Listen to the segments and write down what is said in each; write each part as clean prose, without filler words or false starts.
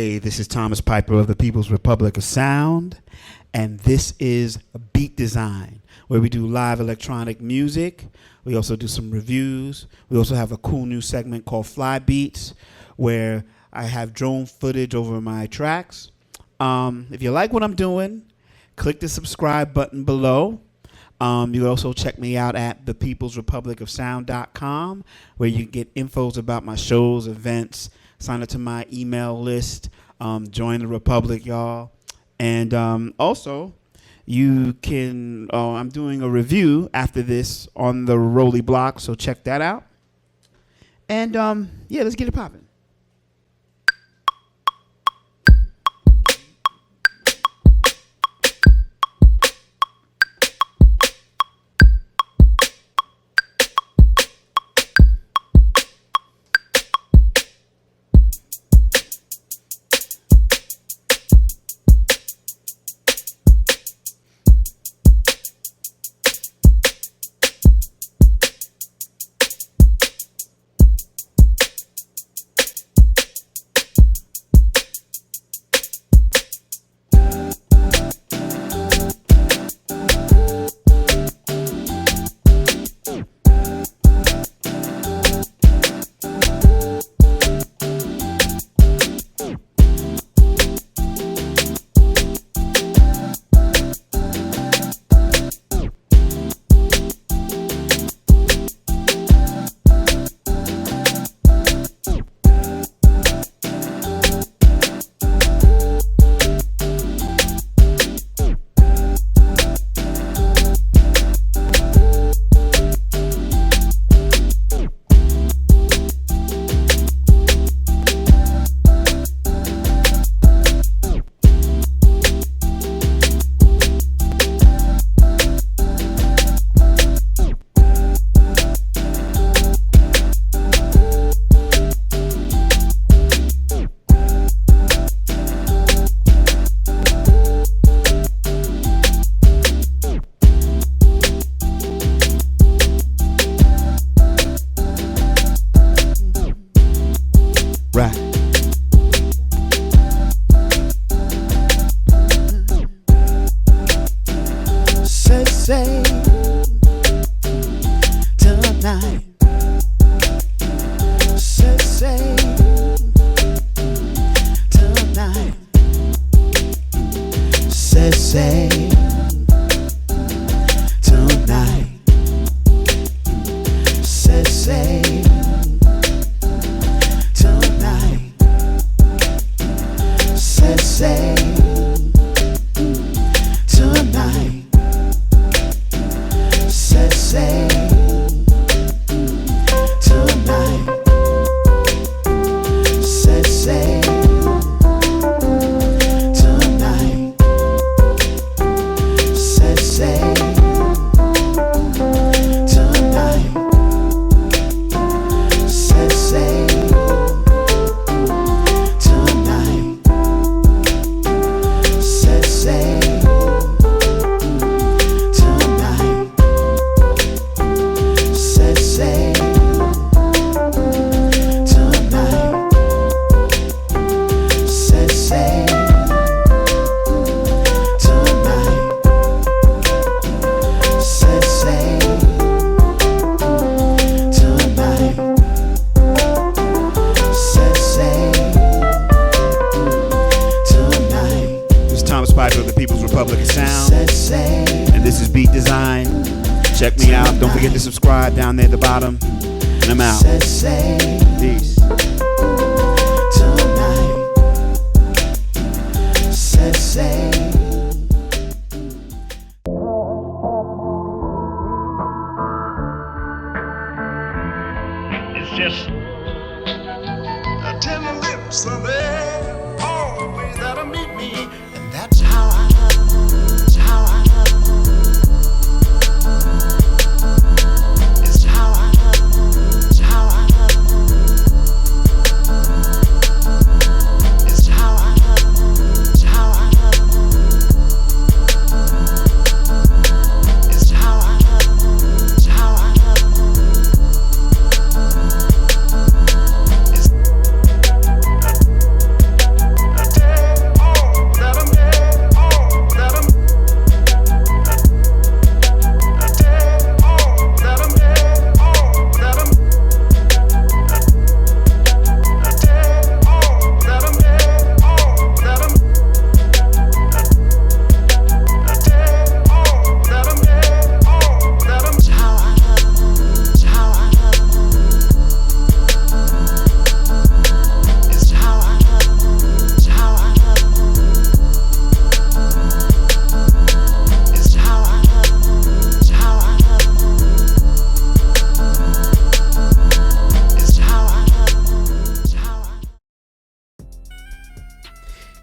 Hey, this is Thomas Piper of the People's Republic of Sound, and this is Beatdesign, where we do live electronic music. We also do some reviews. We also have a cool new segment called Fly Beats, where I have drone footage over my tracks. If you like what I'm doing, click the subscribe button below. You can also check me out at thepeoplesrepublicofsound.com, where you can get infos about my shows, events, sign up to my email list, join the Republic, y'all. And also, you can, I'm doing a review after this on the Roli blog, so check that out. And yeah, let's get it popping. of the People's Republic of Sound, and this is Beatdesign. Check me out. Don't forget to subscribe down there at the bottom. And I'm out. Peace. It's just the tender lips are there, always there to meet me, and that's how I am. It's how I am. It's how I am. It's how I am.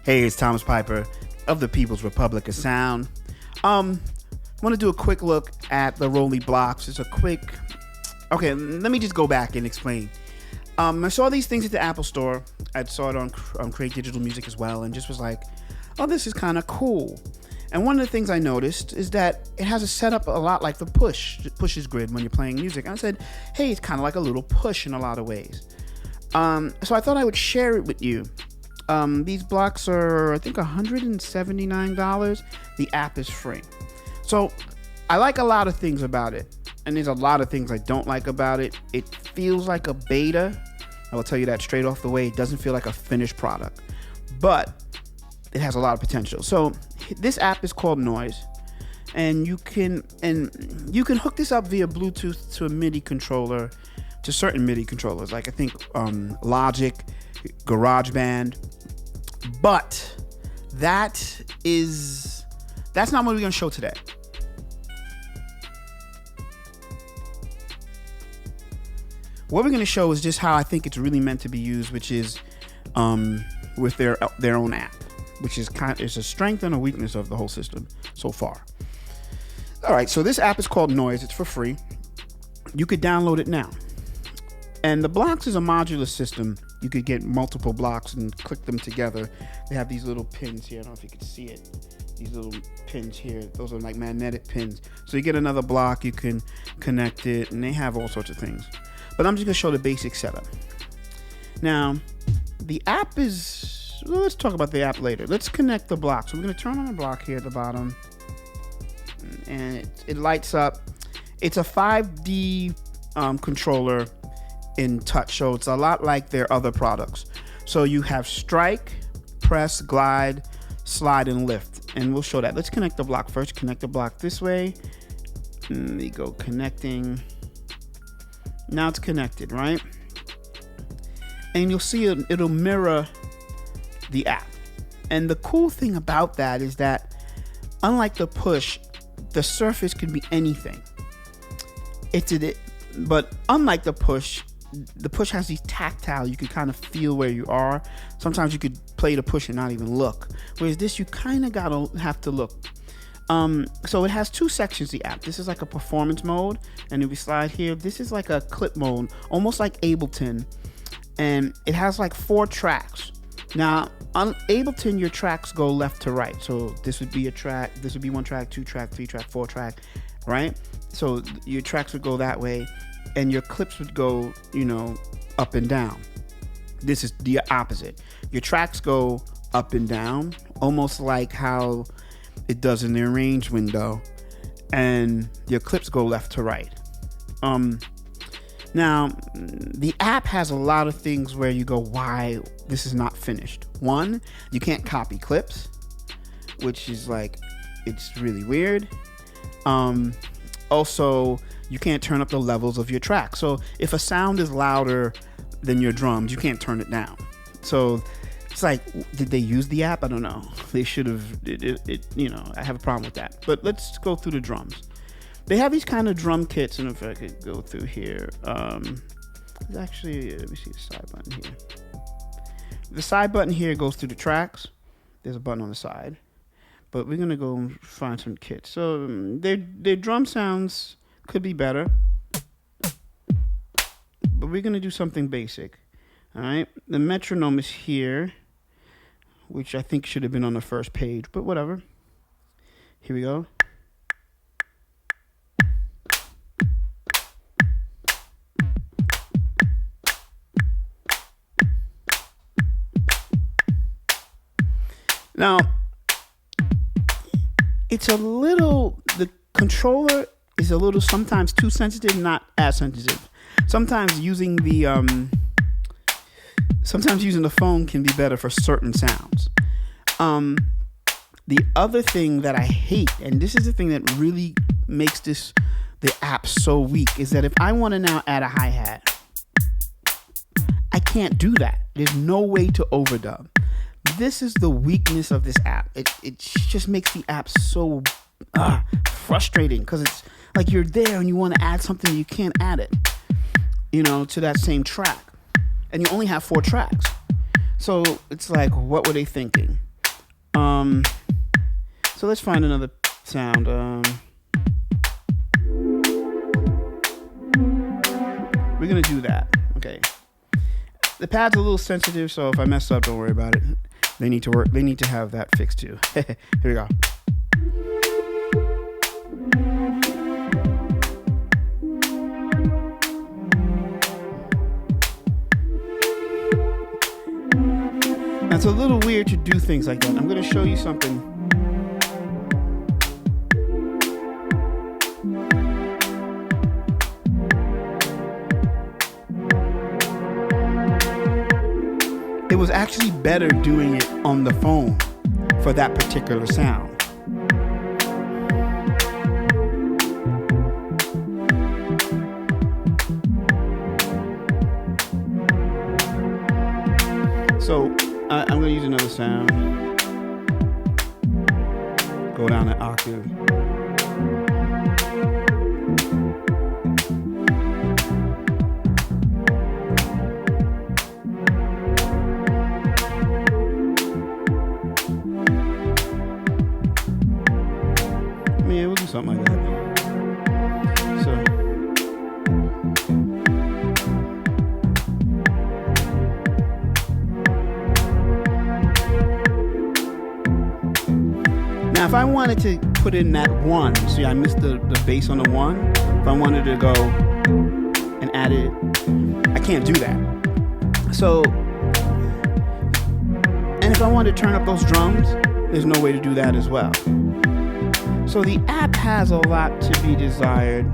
Hey, it's Thomas Piper of the People's Republic of Sound. I want to do a quick look at the Roli blocks. It's a quick... Okay, let me just go back and explain. I saw these things at the Apple Store. I saw it on Create Digital Music as well, and just was like, oh, this is kind of cool. And one of the things I noticed is that it has a setup a lot like the Push's grid when you're playing music. And I said, hey, it's kind of like a little Push in a lot of ways. So I thought I would share it with you. These blocks are, I think, $179. The app is free. So I like a lot of things about it. And there's a lot of things I don't like about it. It feels like a beta. I will tell you that straight off the way. It doesn't feel like a finished product. But it has a lot of potential. So this app is called Noise. And you can hook this up via Bluetooth to a MIDI controller, to certain MIDI controllers, like I think Logic, GarageBand. But that's not what we're going to show today. What we're going to show is just how I think it's really meant to be used, which is with their own app, which is it's a strength and a weakness of the whole system so far. All right, so this app is called Noise. It's for free. You could download it now. And the blocks is a modular system. You could get multiple blocks and click them together. They have these little pins here. I don't know if you can see it. These little pins here. Those are like magnetic pins. So you get another block, you can connect it, and they have all sorts of things. But I'm just going to show the basic setup. Now, the app is... Well, let's talk about the app later. Let's connect the block. So we're going to turn on the block here at the bottom. And it lights up. It's a 5D controller in touch. So it's a lot like their other products. So you have strike, press, glide, slide, and lift. And we'll show that. Let's connect the block first. Connect the block this way. And we go connecting. Now it's connected, right? And you'll see it'll mirror the app. And the cool thing about that is that unlike the Push, the surface could be anything. But unlike the Push has these tactile, you can kind of feel where you are. Sometimes you could play the Push and not even look. Whereas this, you kind of have to look. So it has two sections, the app. This is like a performance mode, and if we slide here, this is like a clip mode, almost like Ableton, and it has like 4 tracks. Now on Ableton, your tracks go left to right. So this would be a track, this would be 1 track, 2 track, 3 track, 4 track, right? So your tracks would go that way, and your clips would go, up and down. This is the opposite. Your tracks go up and down, almost like how it does in the arrange window, and your clips go left to right. Now the app has a lot of things where you go, why this is not finished. One, you can't copy clips, which is like, it's really weird. Also, you can't turn up the levels of your track. So if a sound is louder than your drums, you can't turn it down. So it's like, did they use the app? I don't know. They should have. I have a problem with that. But let's go through the drums. They have these kind of drum kits, and if I could go through here, actually, let me see the side button here. The side button here goes through the tracks. There's a button on the side, but we're gonna go find some kits. So their drum sounds could be better, but we're gonna do something basic. All right, the metronome is here, which I think should have been on the first page, but whatever. Here we go. Now, the controller is a little sometimes too sensitive, not as sensitive. Sometimes using the phone can be better for certain sounds. The other thing that I hate, and this is the thing that really makes the app so weak, is that if I want to now add a hi-hat, I can't do that. There's no way to overdub. This is the weakness of this app. It just makes the app so frustrating, because it's like you're there and you want to add something and you can't add it, to that same track. And you only have 4 tracks. So it's like, what were they thinking? So let's find another sound. We're gonna do that. Okay. The pad's a little sensitive, so if I mess up, don't worry about it. They need to work. They need to have that fixed too. Here we go. Now, it's a little weird to do things like that. I'm going to show you something. It was actually better doing it on the phone for that particular sound. So I'm going to use another sound. Go down an octave. Yeah, we'll do something like that. So. Now, if I wanted to put in that one, see, I missed the bass on the one. If I wanted to go and add it, I can't do that. So, and if I wanted to turn up those drums, there's no way to do that as well. So the app has a lot to be desired.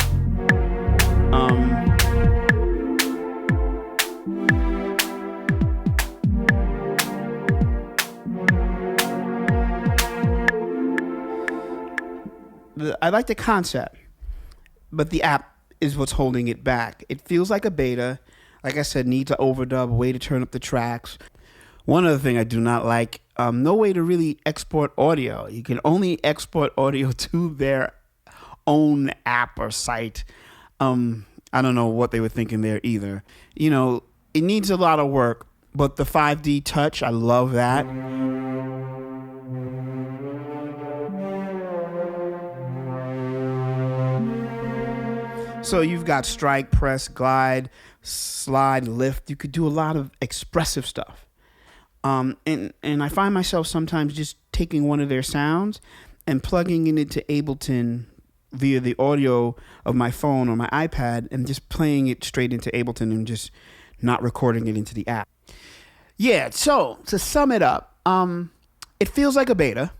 I like the concept, but the app is what's holding it back. It feels like a beta. Like I said, need to overdub, way to turn up the tracks. One other thing I do not like, no way to really export audio. You can only export audio to their own app or site. I don't know what they were thinking there either. You know, it needs a lot of work, but the 5D touch, I love that. So you've got strike, press, glide, slide, lift. You could do a lot of expressive stuff. And I find myself sometimes just taking one of their sounds and plugging it into Ableton via the audio of my phone or my iPad and just playing it straight into Ableton and just not recording it into the app. Yeah, so to sum it up, it feels like a beta.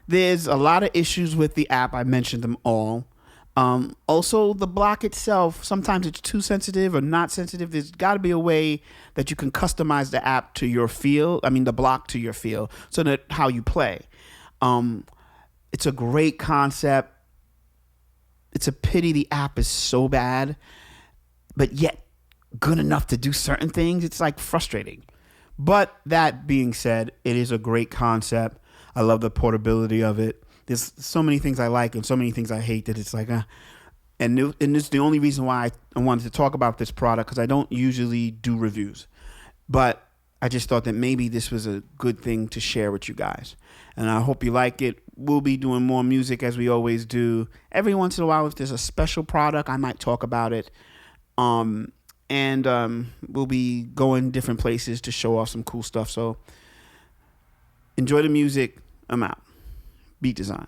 There's a lot of issues with the app. I mentioned them all. Also, the block itself, sometimes it's too sensitive or not sensitive. There's got to be a way that you can customize the app to your feel. I mean, the block to your feel, so that how you play. It's a great concept. It's a pity the app is so bad, but yet good enough to do certain things. It's like frustrating. But that being said, it is a great concept. I love the portability of it. There's so many things I like and so many things I hate that it's like, and this is the only reason why I wanted to talk about this product, because I don't usually do reviews. But I just thought that maybe this was a good thing to share with you guys. And I hope you like it. We'll be doing more music as we always do. Every once in a while, if there's a special product, I might talk about it. And we'll be going different places to show off some cool stuff. So enjoy the music. I'm out. Beatdesign.